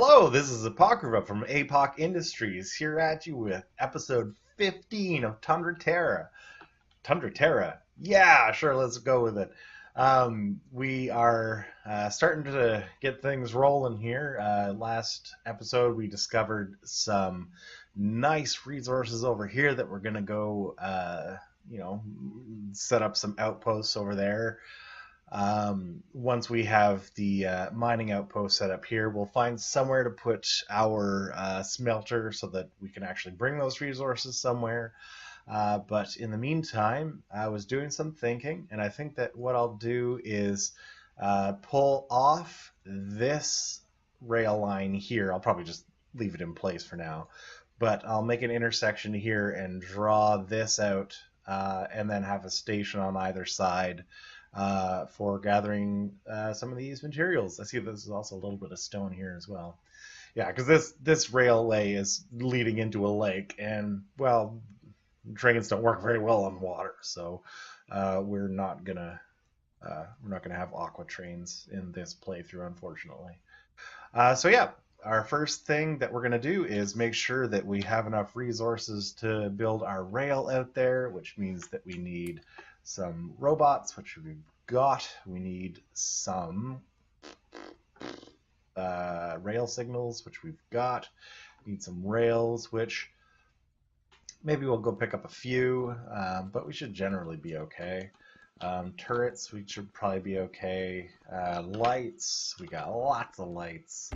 Hello, this is Apocrypha from APOC Industries, here at you with episode 15 of Tundra Terra. Tundra Terra? Yeah, sure, let's go with it. We are starting to get things rolling here. Last episode, we discovered some nice resources over here that we're going to go, set up some outposts over there. Once we have the mining outpost set up here, we'll find somewhere to put our smelter so that we can actually bring those resources somewhere. But in the meantime, I was doing some thinking, and I think that what I'll do is pull off this rail line here. I'll probably just leave it in place for now, but I'll make an intersection here and draw this out, and then have a station on either side for gathering some of these materials. I see there's also a little bit of stone here as well. Yeah, because this railway is leading into a lake, and well, trains don't work very well on water, so we're not gonna have aqua trains in this playthrough, unfortunately. So yeah, our first thing that we're gonna do is make sure that we have enough resources to build our rail out there, which means that we need some robots, which we've got. We need some rail signals, which we've got. We need some rails, which maybe we'll go pick up a few, but we should generally be okay. Turrets, we should probably be okay. Lights, we got lots of lights.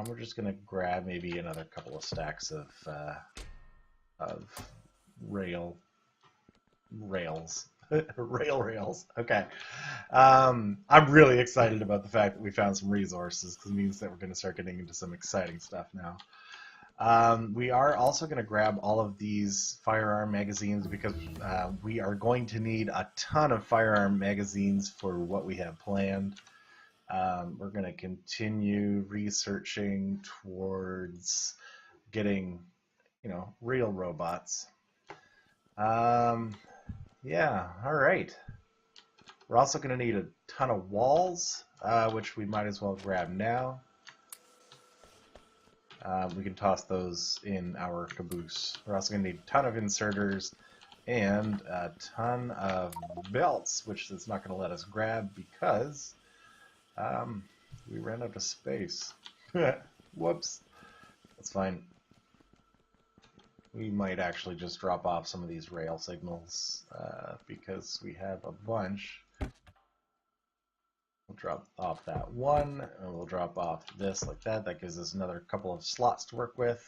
We're just gonna grab maybe another couple of stacks of rails. Rails. Okay. I'm really excited about the fact that we found some resources, because it means that we're going to start getting into some exciting stuff now. We are also going to grab all of these firearm magazines, because we are going to need a ton of firearm magazines for what we have planned. We're going to continue researching towards getting, real robots. Yeah, all right. We're also going to need a ton of walls, which we might as well grab now. We can toss those in our caboose. We're also going to need a ton of inserters and a ton of belts, which it's not going to let us grab because we ran out of space. Whoops. That's fine. We might actually just drop off some of these rail signals because we have a bunch. We'll drop off that one, and we'll drop off this like that. That gives us another couple of slots to work with.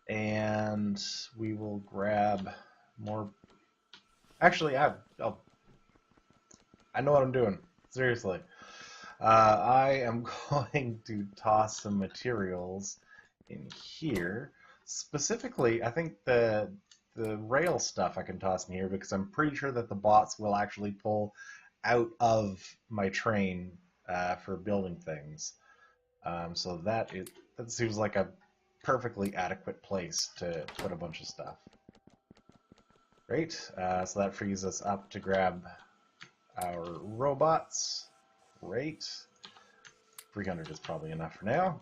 And we will grab more. Actually, I know what I'm doing. Seriously. I am going to toss some materials in here. Specifically, I think the rail stuff I can toss in here, because I'm pretty sure that the bots will actually pull out of my train for building things. So that seems like a perfectly adequate place to put a bunch of stuff. Great. So that frees us up to grab our robots. Great. 300 is probably enough for now.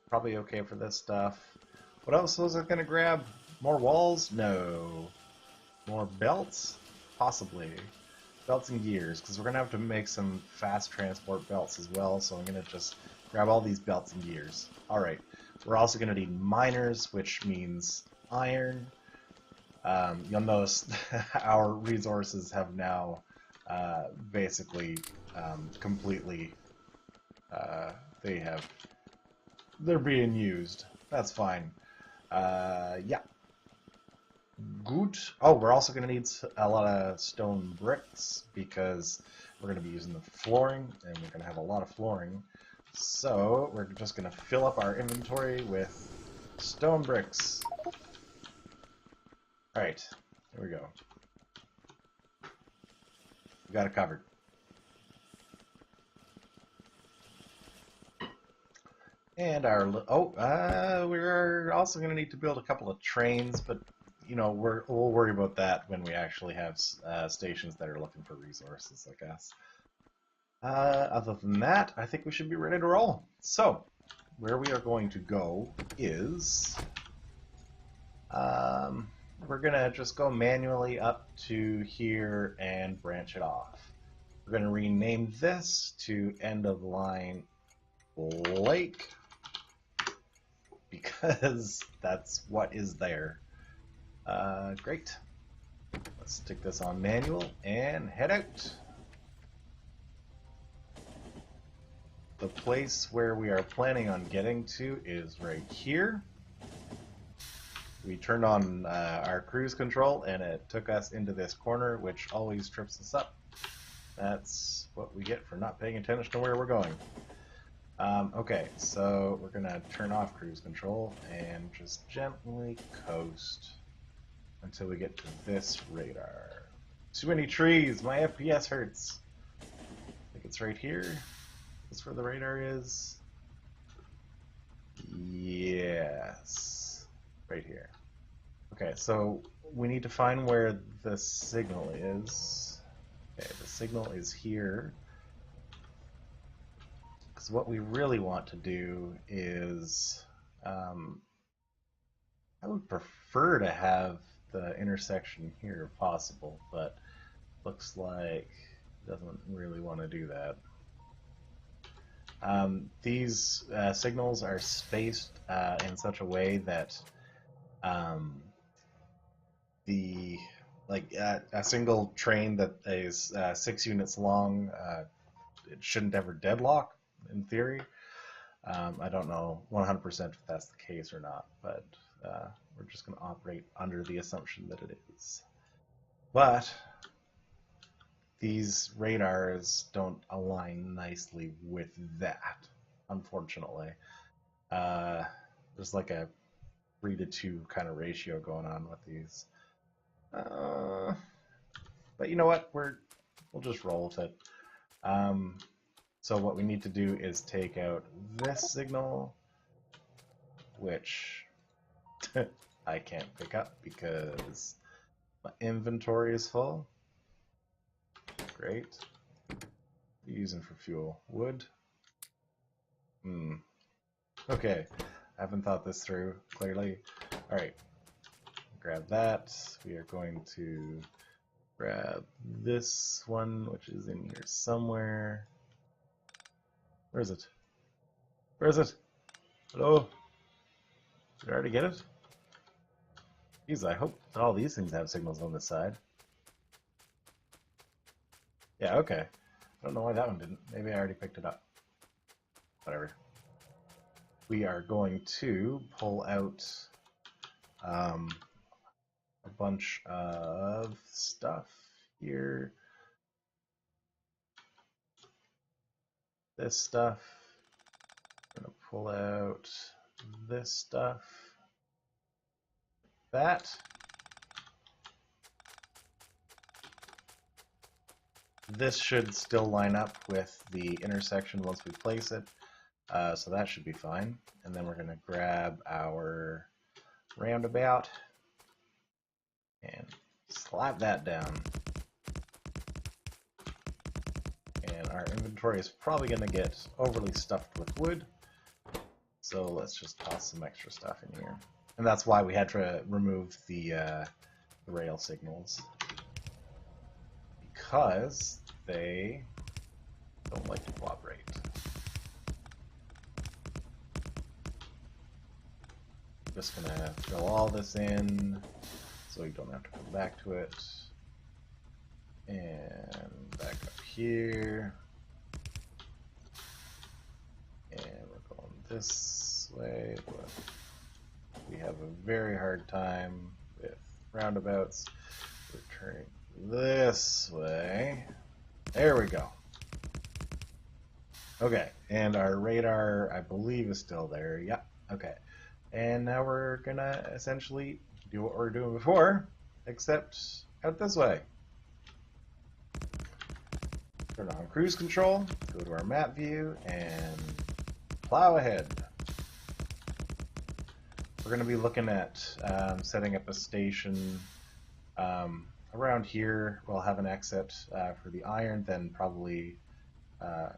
Probably okay for this stuff. What else was I going to grab? More walls? No. More belts? Possibly. Belts and gears, because we're going to have to make some fast transport belts as well, so I'm going to just grab all these belts and gears. Alright. We're also going to need miners, which means iron. You'll notice our resources have now basically completely... they're being used. That's fine. Yeah. Good. Oh, we're also going to need a lot of stone bricks, because we're going to be using the flooring, and we're going to have a lot of flooring. So we're just going to fill up our inventory with stone bricks. Alright, here we go. We got it covered. And we're also going to need to build a couple of trains, but we'll worry about that when we actually have stations that are looking for resources, I guess. Other than that, I think we should be ready to roll. So, where we are going to go is... we're going to just go manually up to here and branch it off. We're going to rename this to end of line lake because that's what is there. Great. Let's stick this on manual and head out. The place where we are planning on getting to is right here. We turned on our cruise control and it took us into this corner, which always trips us up. That's what we get for not paying attention to where we're going. Okay, so we're gonna turn off cruise control and just gently coast until we get to this radar. Too many trees, my FPS hurts. I think it's right here. That's where the radar is. Yes, right here. Okay, so we need to find where the signal is. Okay, the signal is here. Because what we really want to do is, I would prefer to have the intersection here if possible, but looks like it doesn't really want to do that. These signals are spaced in such a way that a single train that is 6 units long, it shouldn't ever deadlock in theory. I don't know 100% if that's the case or not, but we're just going to operate under the assumption that it is. But these radars don't align nicely with that, unfortunately. There's like a 3-to-2 kind of ratio going on with these. But you know what? We'll just roll with it. So what we need to do is take out this signal, which I can't pick up because my inventory is full. Great. What are you using for fuel? Wood? Okay. I haven't thought this through clearly. Alright. Grab that. We are going to grab this one, which is in here somewhere. Where is it? Where is it? Hello? Did I already get it? Jeez, I hope all these things have signals on this side. Yeah, okay. I don't know why that one didn't. Maybe I already picked it up. Whatever. We are going to pull out a bunch of stuff here. This stuff. I'm going to pull out this stuff. That. This should still line up with the intersection once we place it, so that should be fine. And then we're going to grab our roundabout and slap that down. And our inventory is probably going to get overly stuffed with wood, so let's just toss some extra stuff in here. And that's why we had to remove the rail signals, because they don't like to cooperate. Just gonna fill all this in so you don't have to come back to it. And back up here. And we're going this way, but we have a very hard time with roundabouts. We're turning this way. There we go. Okay, and our radar, I believe, is still there. Yep, okay. And now we're gonna essentially do what we were doing before, except out this way. Turn on cruise control, go to our map view, and plow ahead. We're going to be looking at setting up a station around here. We'll have an exit for the iron, then probably I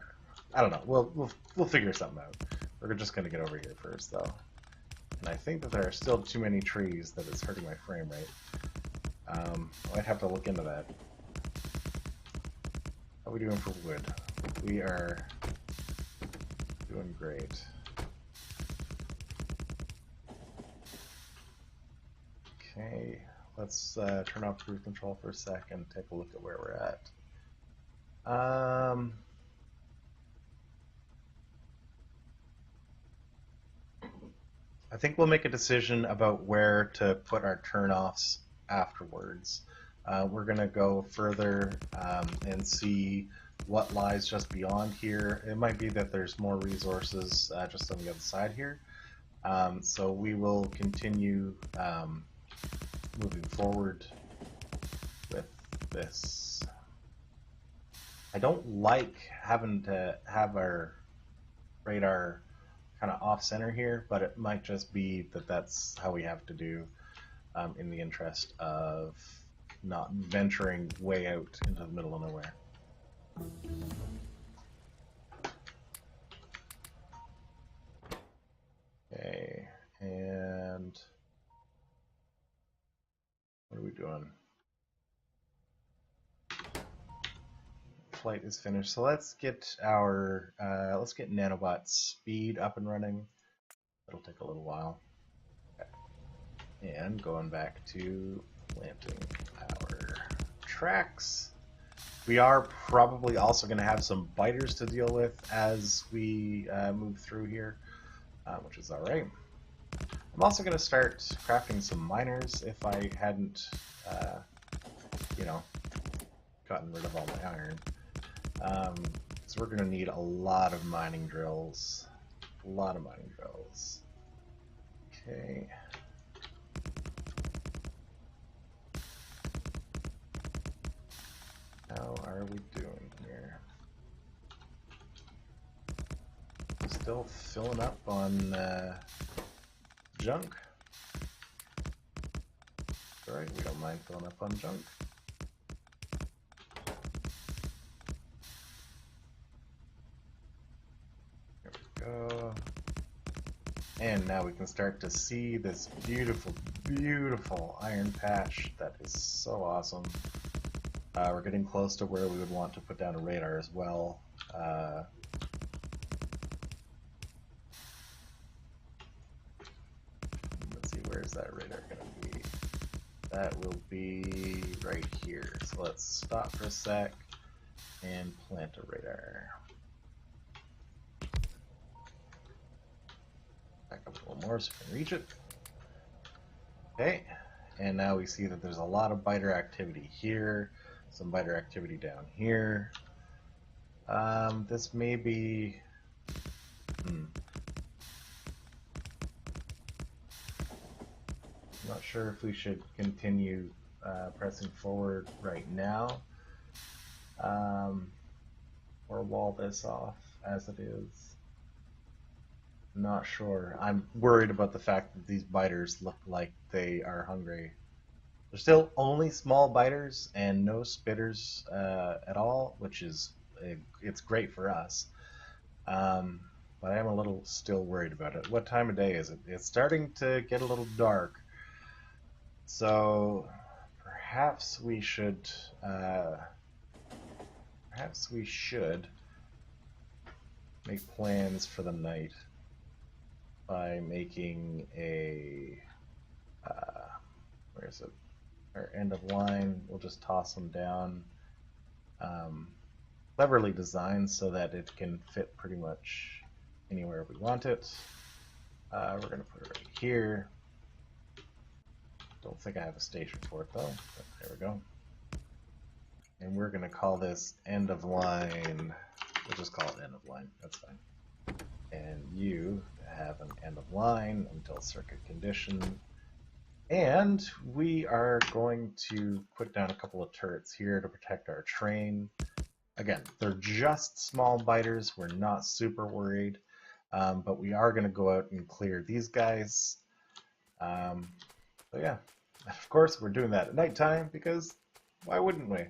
don't know. We'll figure something out. We're just gonna get over here first, though. And I think that there are still too many trees that it's hurting my frame rate. I'd have to look into that. How are we doing for wood? We are doing great. Okay, let's turn off cruise control for a second, take a look at where we're at. I think we'll make a decision about where to put our turnoffs afterwards. We're going to go further and see what lies just beyond here. It might be that there's more resources just on the other side here. So we will continue moving forward with this. I don't like having to have our radar kind of off center here, but it might just be that that's how we have to do in the interest of not venturing way out into the middle of nowhere. Okay, and what are we doing? Flight is finished, so let's get our nanobot speed up and running. It'll take a little while. Okay. And going back to planting our tracks. We are probably also going to have some biters to deal with as we move through here, which is all right. I'm also going to start crafting some miners if I hadn't, you know, gotten rid of all my iron. So we're going to need a lot of mining drills. A lot of mining drills. Okay. How are we doing here? Still filling up on junk. Alright, we don't mind filling up on junk. There we go. And now we can start to see this beautiful, beautiful iron patch. That is so awesome. We're getting close to where we would want to put down a radar as well. Let's see, where's that radar going to be? That will be right here. So let's stop for a sec and plant a radar. Back up a little more so we can reach it. Okay, and now we see that there's a lot of biter activity here. Some biter activity down here. This may be... I'm not sure if we should continue pressing forward right now, or wall this off as it is. Not sure. I'm worried about the fact that these biters look like they are hungry. They're still only small biters and no spitters at all, which is it's great for us. But I am a little still worried about it. What time of day is it? It's starting to get a little dark. So perhaps we should make plans for the night by making a where is it? Our end of line. We'll just toss them down. Cleverly designed so that it can fit pretty much anywhere we want it. We're going to put it right here. Don't think I have a station for it though, but there we go. And we're going to call this end of line. We'll just call it end of line. That's fine. And you have an end of line until circuit condition. And we are going to put down a couple of turrets here to protect our train. Again, they're just small biters. We're not super worried. But we are going to go out and clear these guys. So yeah, of course we're doing that at nighttime because why wouldn't we?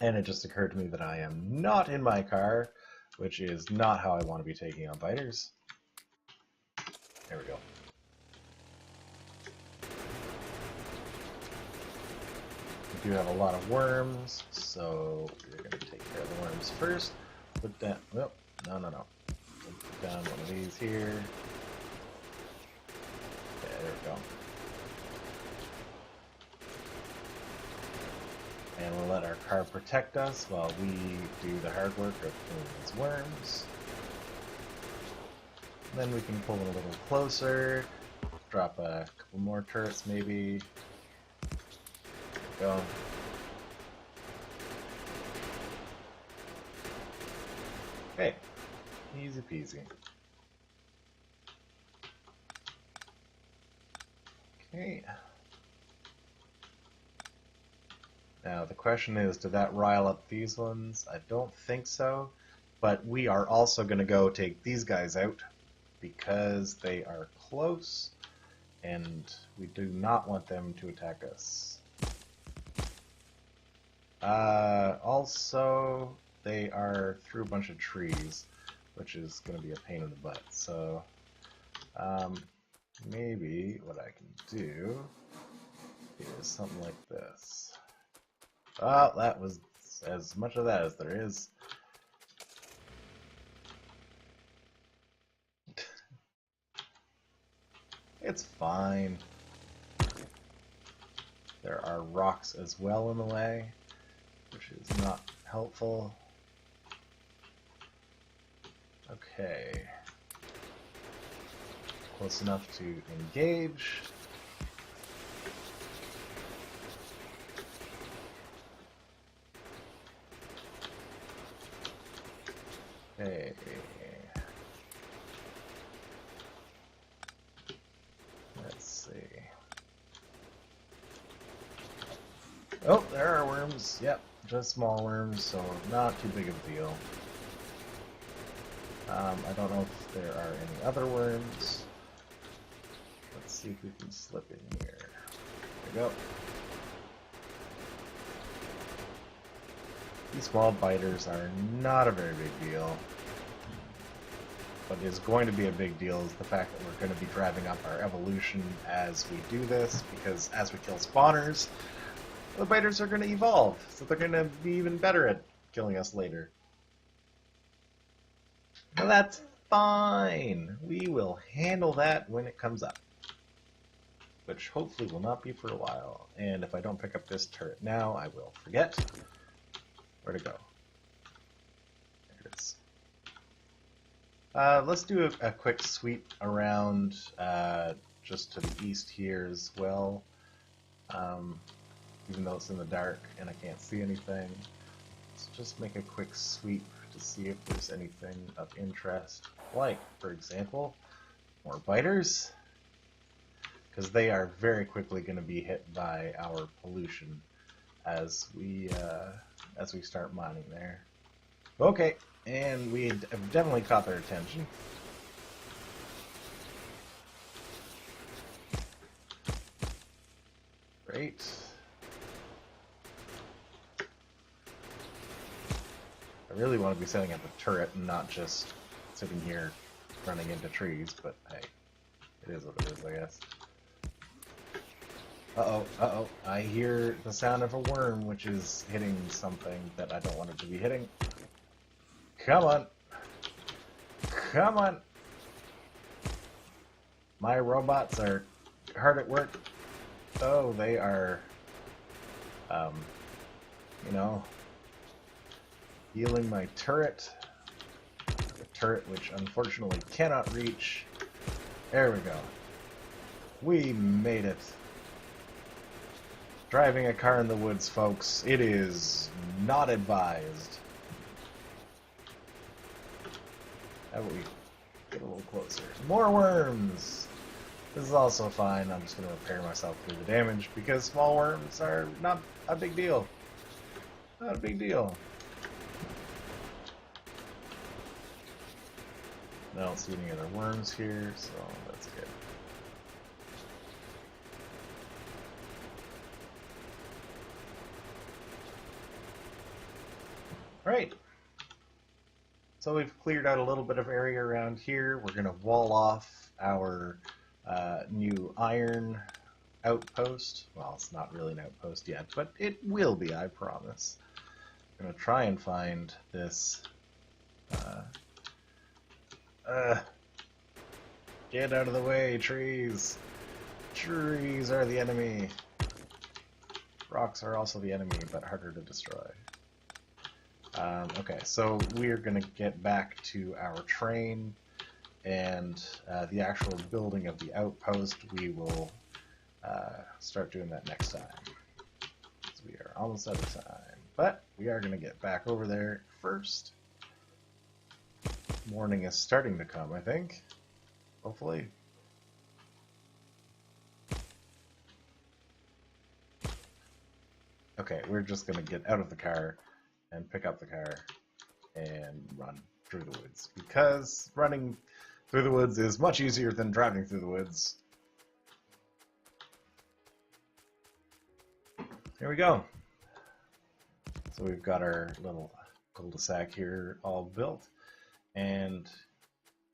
And it just occurred to me that I am not in my car, which is not how I want to be taking on biters. There we go. We do have a lot of worms, so we're going to take care of the worms first. Put that... Oh, no. Put down one of these here. Okay, there we go. And we'll let our car protect us while we do the hard work of killing these worms. And then we can pull in a little closer, drop a couple more turrets maybe. There we go. Okay, easy peasy. Okay. Now the question is, did that rile up these ones? I don't think so, but we are also going to go take these guys out because they are close and we do not want them to attack us. Also, they are through a bunch of trees, which is going to be a pain in the butt. So maybe what I can do is something like this. Oh, that was as much of that as there is. It's fine. There are rocks as well in the way, which is not helpful. Okay. Close enough to engage. Okay. Let's see. Oh, there are worms. Yep, just small worms, so not too big of a deal. I don't know if there are any other worms. Let's see if we can slip in here. There we go. These small biters are not a very big deal. What is going to be a big deal is the fact that we're going to be driving up our evolution as we do this, because as we kill spawners, the biters are going to evolve, so they're going to be even better at killing us later. Now that's fine. We will handle that when it comes up, which hopefully will not be for a while. And if I don't pick up this turret now, I will forget. Where'd it go? There it is. Let's do a quick sweep around just to the east here as well. Even though it's in the dark and I can't see anything. Let's just make a quick sweep to see if there's anything of interest. Like, for example, more biters. Because they are very quickly going to be hit by our pollution as we start mining there. Okay, and we have definitely caught their attention. Great. I really want to be setting up a turret and not just sitting here running into trees, but hey, it is what it is, I guess. Uh-oh, I hear the sound of a worm, which is hitting something that I don't want it to be hitting. Come on! Come on! My robots are hard at work. Oh, they are, you know, healing my turret. The turret which unfortunately cannot reach. There we go. We made it. Driving a car in the woods, folks, it is not advised. How about we get a little closer? More worms! This is also fine. I'm just going to repair myself through the damage because small worms are not a big deal. Not a big deal. I don't see any other worms here, so that's good. Right. So we've cleared out a little bit of area around here. We're going to wall off our new iron outpost. Well, it's not really an outpost yet, but it will be, I promise. I'm going to try and find this. Get out of the way, trees! Trees are the enemy. Rocks are also the enemy, but harder to destroy. Okay, so we're going to get back to our train, and the actual building of the outpost, we will start doing that next time. So we are almost out of time, but we are going to get back over there first. Morning is starting to come, I think. Hopefully. Okay, we're just going to get out of the car and pick up the car and run through the woods, because running through the woods is much easier than driving through the woods. Here we go. So we've got our little cul-de-sac here all built, and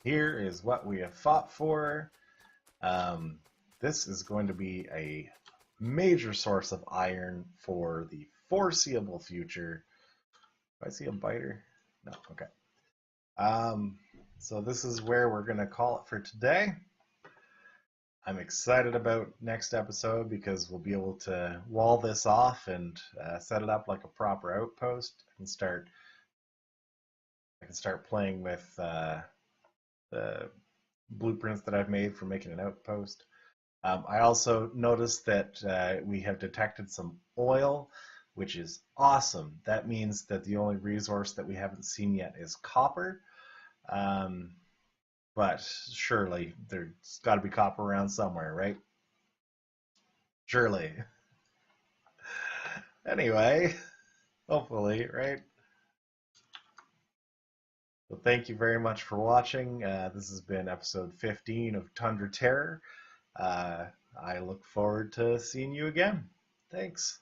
here is what we have fought for. This is going to be a major source of iron for the foreseeable future. Do I see a biter? No, okay. So this is where we're going to call it for today. I'm excited about next episode because we'll be able to wall this off and set it up like a proper outpost and I can start playing with the blueprints that I've made for making an outpost. I also noticed that we have detected some oil, which is awesome. That means that the only resource that we haven't seen yet is copper. But surely there's got to be copper around somewhere, right? Surely. Anyway, hopefully, right? So thank you very much for watching. This has been episode 15 of Tundra Terror. I look forward to seeing you again. Thanks.